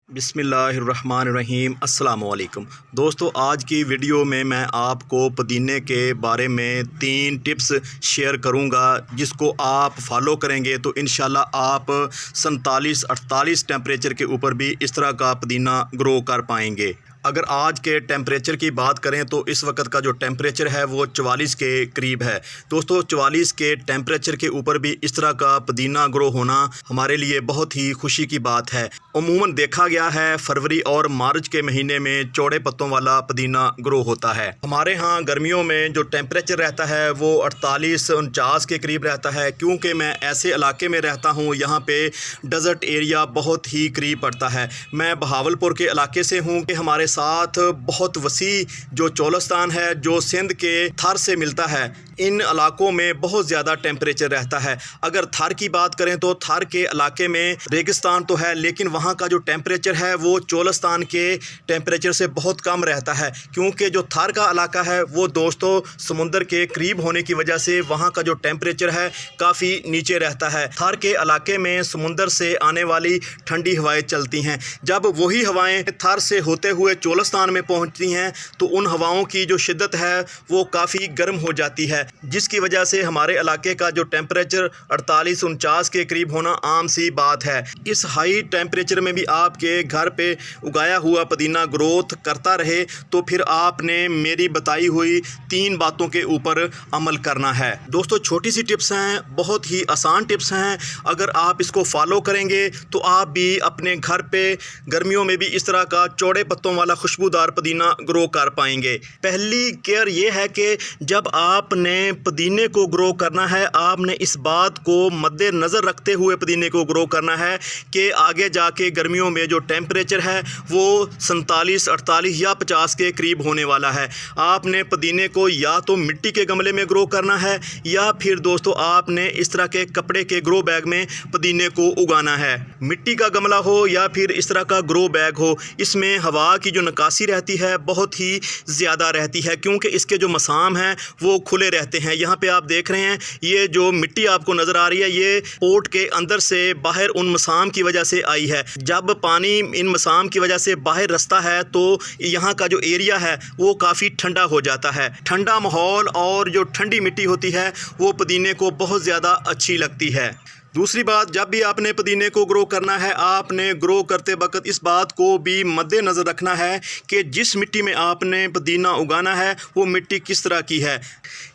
बिस्मिल्लाहिर्रहमानिर्रहीम अस्सलाम वालेकुम दोस्तों, आज की वीडियो में मैं आपको पुदीने के बारे में 3 टिप्स शेयर करूंगा जिसको आप फॉलो करेंगे तो इंशाल्लाह आप 47-48 टेम्परेचर के ऊपर भी इस तरह का पुदीना ग्रो कर पाएंगे। अगर आज के टेम्परेचर की बात करें तो इस वक्त का जो टेम्परेचर है वो 44 के करीब है। दोस्तों 44 के टेम्परेचर के ऊपर भी इस तरह का पुदीना ग्रो होना हमारे लिए बहुत ही खुशी की बात है। अमूमन देखा गया है फरवरी और मार्च के महीने में चौड़े पत्तों वाला पुदीना ग्रो होता है। हमारे यहाँ गर्मियों में जो टेम्परेचर रहता है वो 48-49 के करीब रहता है, क्योंकि मैं ऐसे इलाके में रहता हूँ यहाँ पे डेजर्ट एरिया बहुत ही करीब पड़ता है। मैं बहावलपुर के इलाके से हूँ कि हमारे साथ बहुत वसी जो चोलिस्तान है जो सिंध के थर से मिलता है, इन इलाकों में बहुत ज़्यादा टेम्परेचर रहता है। अगर थर की बात करें तो थर के इलाके में रेगिस्तान तो है, लेकिन वहाँ का जो टेम्परेचर है वो चोलिस्तान के टेम्परेचर से बहुत कम रहता है, क्योंकि जो थर का इलाका है वो दोस्तों समुंदर के करीब होने की वजह से वहाँ का जो टेम्परेचर है काफ़ी नीचे रहता है। थर के इलाके में समुंदर से आने वाली ठंडी हवाएं चलती हैं। जब वही हवाएं थर से होते हुए चोलिस्तान में पहुँचती हैं तो उन हवाओं की जो शिद्दत है वो काफ़ी गर्म हो जाती है, जिसकी वजह से हमारे इलाके का जो टेम्परेचर 48-49 के करीब होना आम सी बात है। इस हाई टेम्परेचर में भी आपके घर पे उगाया हुआ पुदीना ग्रोथ करता रहे तो फिर आपने मेरी बताई हुई 3 बातों के ऊपर अमल करना है। दोस्तों छोटी सी टिप्स हैं, बहुत ही आसान टिप्स हैं। अगर आप इसको फॉलो करेंगे तो आप भी अपने घर पे गर्मियों में भी इस तरह का चौड़े पत्तों वाला खुशबूदार पुदीना ग्रो कर पाएंगे। पहली केयर ये है कि जब आपने पुदीने को ग्रो करना है, आपने इस बात को मद्देनज़र रखते हुए पुदीने को ग्रो करना है कि आगे जाके गर्मियों में जो टेम्परेचर है वो 47, 48 या 50 के करीब होने वाला है। आपने पुदीने को या तो मिट्टी के गमले में ग्रो करना है या फिर दोस्तों आपने इस तरह के कपड़े के ग्रो बैग में पुदीने को उगाना है। मिट्टी का गमला हो या फिर इस तरह का ग्रो बैग हो, इसमें हवा की जो निकासी रहती है बहुत ही ज़्यादा रहती है, क्योंकि इसके जो मसाम हैं वो खुले रहते हैं। यहाँ पे आप देख रहे हैं ये जो मिट्टी आपको नज़र आ रही है ये पोट के अंदर से बाहर उन मसाम की वजह से आई है। जब पानी इन मसाम की वजह से बाहर रसता है तो यहाँ का जो एरिया है वो काफ़ी ठंडा हो जाता है। ठंडा माहौल और जो ठंडी मिट्टी होती है वो पुदीने को बहुत ज़्यादा अच्छी लगती है। दूसरी बात, जब भी आपने पुदीने को ग्रो करना है, आपने ग्रो करते वक्त इस बात को भी मद्देनज़र रखना है कि जिस मिट्टी में आपने पुदीना उगाना है वो मिट्टी किस तरह की है।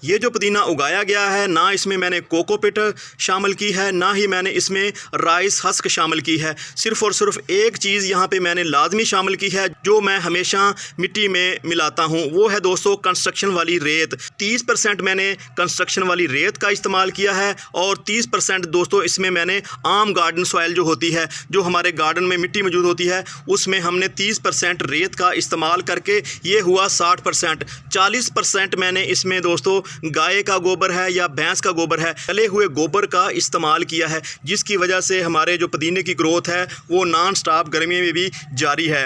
ये जो पुदीना उगाया गया है ना इसमें मैंने कोकोपिट शामिल की है, ना ही मैंने इसमें राइस हस्क शामिल की है। सिर्फ़ और सिर्फ एक चीज़ यहाँ पे मैंने लाजमी शामिल की है जो मैं हमेशा मिट्टी में मिलाता हूँ, वो है दोस्तों कंस्ट्रक्शन वाली रेत। 30% मैंने कंस्ट्रक्शन वाली रेत का इस्तेमाल किया है और 30% दोस्तों इसमें मैंने आम गार्डन सॉइल जो होती है, जो हमारे गार्डन में मिट्टी मौजूद होती है, उसमें हमने 30% रेत का इस्तेमाल करके ये हुआ 60%। 40% मैंने इसमें दोस्तों गाय का गोबर है या भैंस का गोबर है, जले हुए गोबर का इस्तेमाल किया है, जिसकी वजह से हमारे जो पुदीने की ग्रोथ है वो नॉन स्टॉप गर्मी में भी जारी है।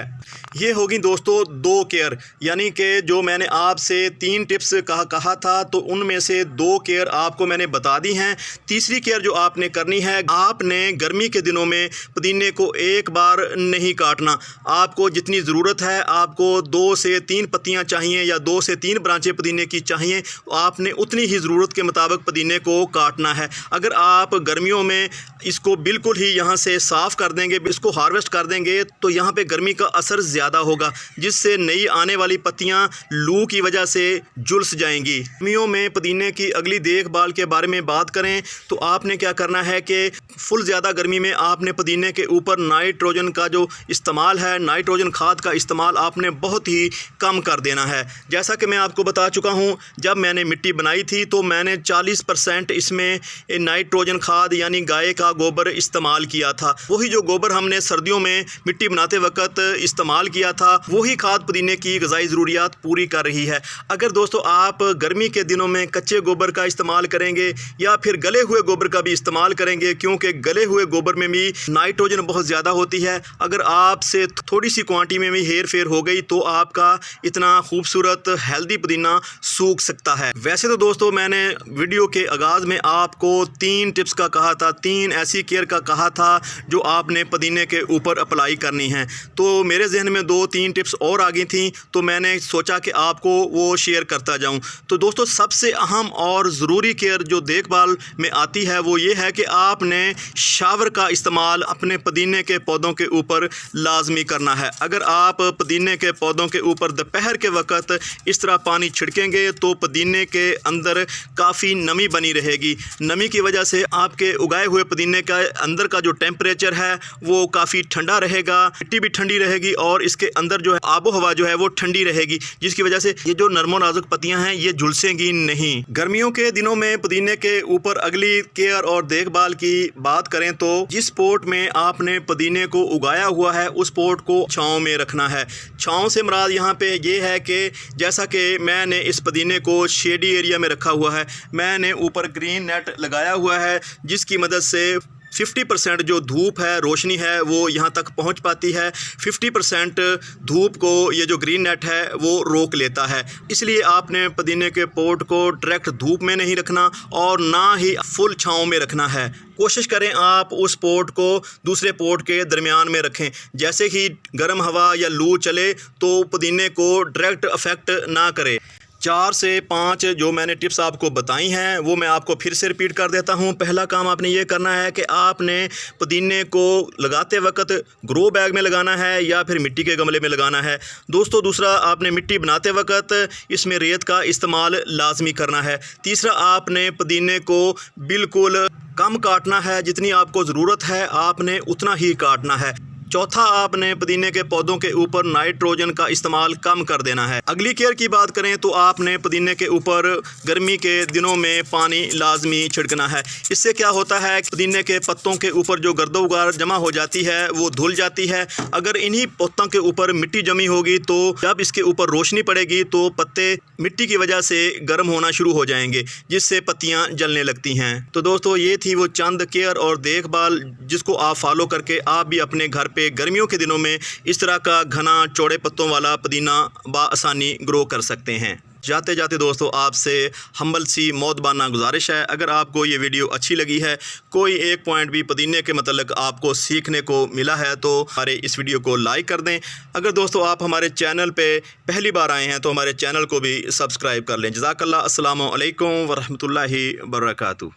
ये होगी दोस्तों 2 केयर, यानी कि जो मैंने आपसे 3 टिप्स कहा था तो उनमें से 2 केयर आपको मैंने बता दी हैं। तीसरी केयर जो आपने करनी है, आपने गर्मी के दिनों में पुदीने को एक बार नहीं काटना। आपको जितनी ज़रूरत है, आपको 2 से 3 पत्तियां चाहिए या 2 से 3 ब्रांचें पुदीने की चाहिए, आपने उतनी ही ज़रूरत के मुताबिक पुदीने को काटना है। अगर आप गर्मियों में इसको बिल्कुल ही यहाँ से साफ़ कर देंगे, इसको हार्वेस्ट कर देंगे, तो यहाँ पे गर्मी का असर ज़्यादा होगा, जिससे नई आने वाली पत्तियां लू की वजह से झुलस जाएंगी। गर्मियों में पुदीने की अगली देखभाल के बारे में बात करें तो आपने क्या करना है कि फुल ज़्यादा गर्मी में आपने पुदीने के ऊपर नाइट्रोजन का जो इस्तेमाल है, नाइट्रोजन खाद का इस्तेमाल आपने बहुत ही कम कर देना है। जैसा कि मैं आपको बता चुका हूँ, जब मैंने मिट्टी बनाई थी तो मैंने 40% इसमें नाइट्रोजन खाद यानी गाय का गोबर इस्तेमाल किया था। वही जो गोबर हमने सर्दियों में मिट्टी बनाते वक्त इस्तेमाल इस्तेमाल किया था वही खाद पुदीने की ग़िज़ाई ज़रूरियात पूरी कर रही है। अगर दोस्तों आप गर्मी के दिनों में कच्चे गोबर का इस्तेमाल करेंगे या फिर गले हुए गोबर का भी इस्तेमाल करेंगे, क्योंकि गले हुए गोबर में भी नाइट्रोजन बहुत ज़्यादा होती है, अगर आपसे थोड़ी सी क्वांटिटी में भी हेर फेर हो गई तो आपका इतना खूबसूरत हेल्दी पुदीना सूख सकता है। वैसे तो दोस्तों मैंने वीडियो के आगाज़ में आपको 3 टिप्स का कहा था, 3 ऐसी केयर का कहा था जो आपने पुदीने के ऊपर अप्लाई करनी है। तो मेरे जहन में 2-3 टिप्स और आ गई थी, तो मैंने सोचा कि आपको वो शेयर करता जाऊं। तो दोस्तों सबसे अहम और ज़रूरी केयर जो देखभाल में आती है वो ये है कि आपने शावर का इस्तेमाल अपने पुदीने के पौधों के ऊपर लाजमी करना है। अगर आप पुदीने के पौधों के ऊपर दोपहर के वक्त इस तरह पानी छिड़केंगे तो पुदीने के अंदर काफ़ी नमी बनी रहेगी। नमी की वजह से आपके उगाए हुए पुदीने का अंदर का जो टेम्परेचर है वो काफ़ी ठंडा रहेगा, मिट्टी भी ठंडी रहेगी और इसके अंदर जो है आबो हवा जो है वो ठंडी रहेगी, जिसकी वजह से ये जो नरमो नाजुक पत्तियां हैं ये झुलसेंगी नहीं। गर्मियों के दिनों में पुदीने के ऊपर अगली केयर और देखभाल की बात करें तो जिस पॉट में आपने पुदीने को उगाया हुआ है उस पॉट को छांव में रखना है। छांव से मुराद यहाँ पे ये है कि जैसा कि मैंने इस पुदीने को शेडी एरिया में रखा हुआ है, मैंने ऊपर ग्रीन नेट लगाया हुआ है जिसकी मदद से 50% जो धूप है, रोशनी है, वो यहाँ तक पहुँच पाती है। 50% धूप को ये जो ग्रीन नेट है वो रोक लेता है। इसलिए आपने पुदीने के पॉट को डायरेक्ट धूप में नहीं रखना और ना ही फुल छांव में रखना है। कोशिश करें आप उस पॉट को दूसरे पॉट के दरमियान में रखें। जैसे ही गर्म हवा या लू चले तो पुदीने को डायरेक्ट अफेक्ट ना करे। 4 से 5 जो मैंने टिप्स आपको बताई हैं वो मैं आपको फिर से रिपीट कर देता हूं। पहला काम आपने ये करना है कि आपने पुदीने को लगाते वक्त ग्रो बैग में लगाना है या फिर मिट्टी के गमले में लगाना है। दोस्तों दूसरा, आपने मिट्टी बनाते वक्त इसमें रेत का इस्तेमाल लाजमी करना है। तीसरा, आपने पुदीने को बिल्कुल कम काटना है, जितनी आपको ज़रूरत है आपने उतना ही काटना है। चौथा, आपने पुदीने के पौधों के ऊपर नाइट्रोजन का इस्तेमाल कम कर देना है। अगली केयर की बात करें तो आपने पुदीने के ऊपर गर्मी के दिनों में पानी लाजमी छिड़कना है। इससे क्या होता है, पुदीने के पत्तों के ऊपर जो गर्दो-गुबार जमा हो जाती है वो धुल जाती है। अगर इन्हीं पत्तों के ऊपर मिट्टी जमी होगी तो जब इसके ऊपर रोशनी पड़ेगी तो पत्ते मिट्टी की वजह से गर्म होना शुरू हो जाएंगे, जिससे पत्तियाँ जलने लगती हैं। तो दोस्तों ये थी वो चंद केयर और देखभाल जिसको आप फॉलो करके आप भी अपने घर पे गर्मियों के दिनों में इस तरह का घना चौड़े पत्तों वाला पुदीना बआसानी ग्रो कर सकते हैं। जाते जाते दोस्तों आपसे हम्बल सी मौदबाना गुजारिश है, अगर आपको ये वीडियो अच्छी लगी है, कोई एक पॉइंट भी पुदीने के मतलब आपको सीखने को मिला है तो हमारे इस वीडियो को लाइक कर दें। अगर दोस्तों आप हमारे चैनल पे पहली बार आए हैं तो हमारे चैनल को भी सब्सक्राइब कर लें। जज़ाकल्लाह। अस्सलामु अलैकुम वरहमतुल्लाहि वबरकातुहू।